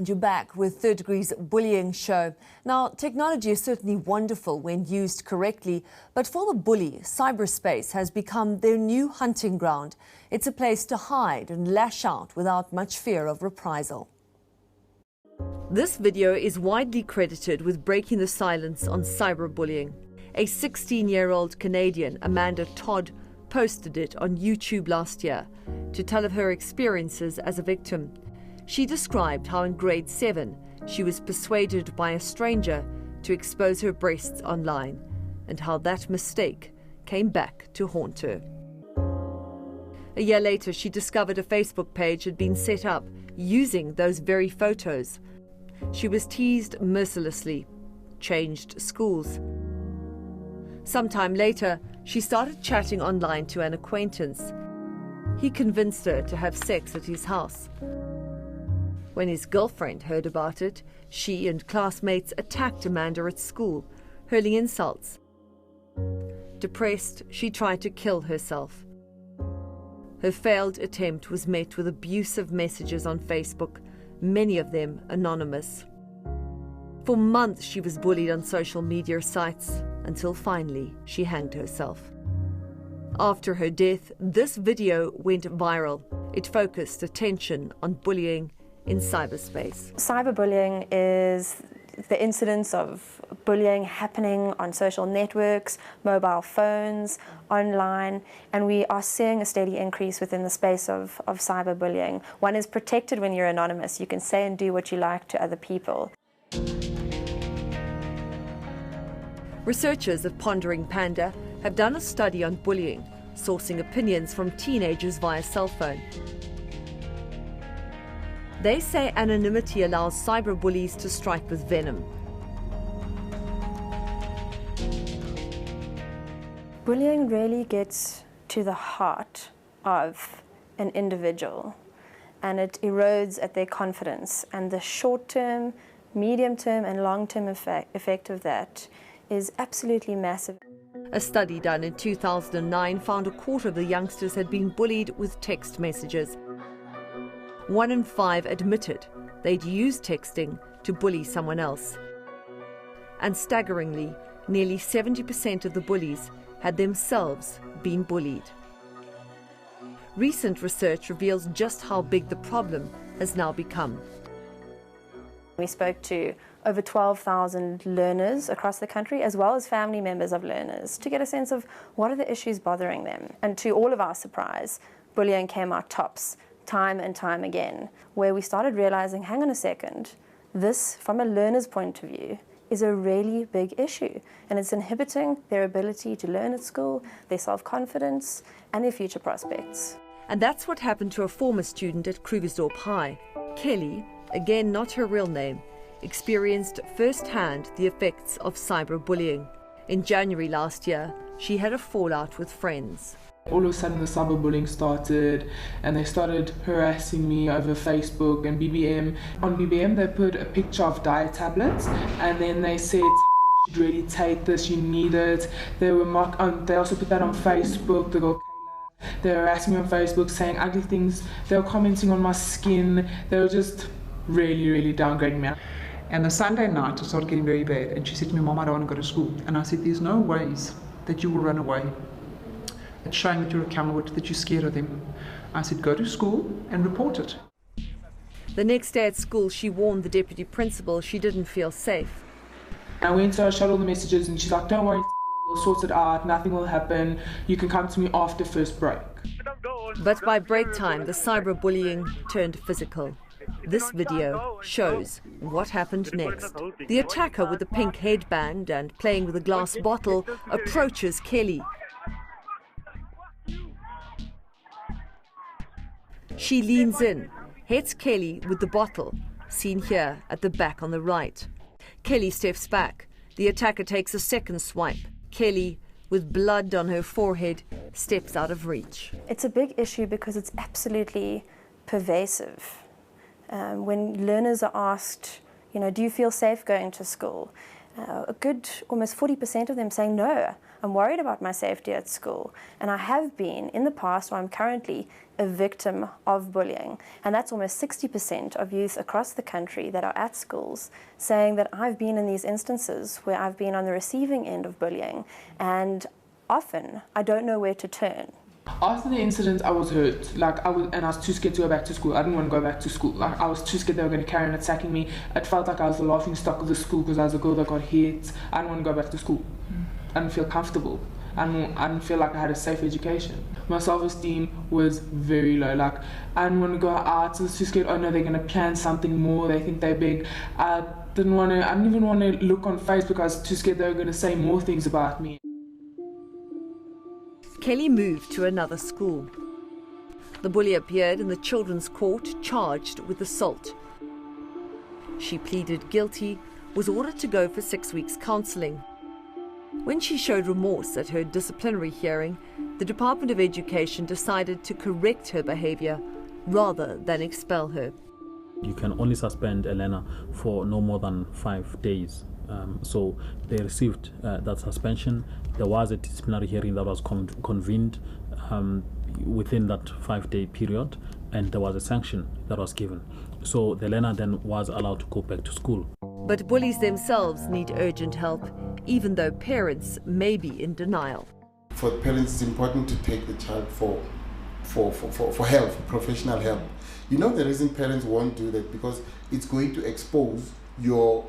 and you're back with 3rd Degree's Bullying Show. Now, technology is certainly wonderful when used correctly, but for the bully, cyberspace has become their new hunting ground. It's a place to hide and lash out without much fear of reprisal. This video is widely credited with breaking the silence on cyberbullying. A 16-year-old Canadian, Amanda Todd, posted it on YouTube last year to tell of her experiences as a victim. She described how in grade 7 she was persuaded by a stranger to expose her breasts online, and how that mistake came back to haunt her. A year later, she discovered a Facebook page had been set up using those very photos. She was teased mercilessly, changed schools. Sometime later, she started chatting online to an acquaintance. He convinced her to have sex at his house. When his girlfriend heard about it, she and classmates attacked Amanda at school, hurling insults. Depressed, she tried to kill herself. Her failed attempt was met with abusive messages on Facebook, many of them anonymous. For months she was bullied on social media sites, until finally she hanged herself. After her death, this video went viral. It focused attention on bullying in cyberspace. Cyberbullying is the incidence of bullying happening on social networks, mobile phones, online, and we are seeing a steady increase within the space of cyberbullying. One is protected when you're anonymous. You can say and do what you like to other people. Researchers at Pondering Panda have done a study on bullying, sourcing opinions from teenagers via cell phone. They say anonymity allows cyberbullies to strike with venom. Bullying really gets to the heart of an individual, and it erodes at their confidence, and the short-term, medium-term and long-term effect of that is absolutely massive. A study done in 2009 found a quarter of the youngsters had been bullied with text messages. 1 in 5 admitted they'd used texting to bully someone else. And staggeringly, nearly 70% of the bullies had themselves been bullied. Recent research reveals just how big the problem has now become. We spoke to over 12,000 learners across the country, as well as family members of learners, to get a sense of what are the issues bothering them. And to all of our surprise, bullying came out tops, time and time again, where we started realizing, hang on a second, this, from a learner's point of view, is a really big issue, and it's inhibiting their ability to learn at school, their self-confidence, and their future prospects. And that's what happened to a former student at Krugersdorp High. Kelly, again not her real name, experienced firsthand the effects of cyberbullying. In January last year, she had a fallout with friends. All of a sudden the cyberbullying started, and they started harassing me over Facebook and BBM. On BBM they put a picture of diet tablets, and then they said, you should really take this, you need it. They also put that on Facebook. They were harassing me on Facebook, saying ugly things. They were commenting on my skin. They were just really downgrading me. And the Sunday night it started getting very bad, and she said to me, Mom, I don't want to go to school. And I said, there's no ways that you will run away. It's showing that you're a coward, that you're scared of them. I said, go to school and report it. The next day at school, she warned the deputy principal she didn't feel safe. I went to her, showed all the messages, and she's like, don't worry, we'll sort it out, nothing will happen. You can come to me after first break. But by break time, the cyberbullying turned physical. This video shows what happened next. The attacker with the pink headband and playing with a glass bottle approaches Kelly. She leans in, hits Kelly with the bottle, seen here at the back on the right. Kelly steps back. The attacker takes a second swipe. Kelly, with blood on her forehead, steps out of reach. It's a big issue because it's absolutely pervasive. When learners are asked, do you feel safe going to school? A good almost 40% of them saying, no, I'm worried about my safety at school. And I have been in the past, or I'm currently a victim of bullying. And that's almost 60% of youth across the country that are at schools saying that I've been in these instances where I've been on the receiving end of bullying. And often I don't know where to turn. After the incident, I was hurt. I was too scared to go back to school. I didn't want to go back to school. I was too scared they were going to carry on attacking me. It felt like I was the laughing stock of the school because I was a girl that got hit. I didn't want to go back to school. I didn't feel comfortable. I didn't feel like I had a safe education. My self-esteem was very low. I didn't want to go out. I was too scared. Oh no, they're going to plan something more. They think they're big. I didn't even want to look on Facebook. I was too scared they were going to say more things about me. Kelly moved to another school. The bully appeared in the children's court charged with assault. She pleaded guilty, was ordered to go for 6 weeks counselling. When she showed remorse at her disciplinary hearing, the Department of Education decided to correct her behaviour rather than expel her. You can only suspend a learner for no more than 5 days. So they received that suspension. There was a disciplinary hearing that was convened within that 5-day period, and there was a sanction that was given. So the learner then was allowed to go back to school. But bullies themselves need urgent help, even though parents may be in denial. For parents, it's important to take the child for help, for professional help. You know the reason parents won't do that, because it's going to expose your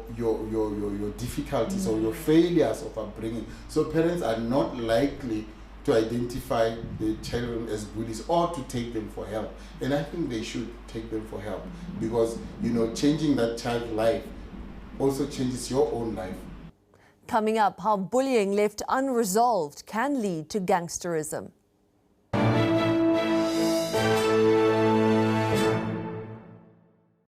difficulties or your failures of upbringing. So parents are not likely to identify the children as bullies or to take them for help. And I think they should take them for help, because changing that child's life also changes your own life. Coming up, how bullying left unresolved can lead to gangsterism.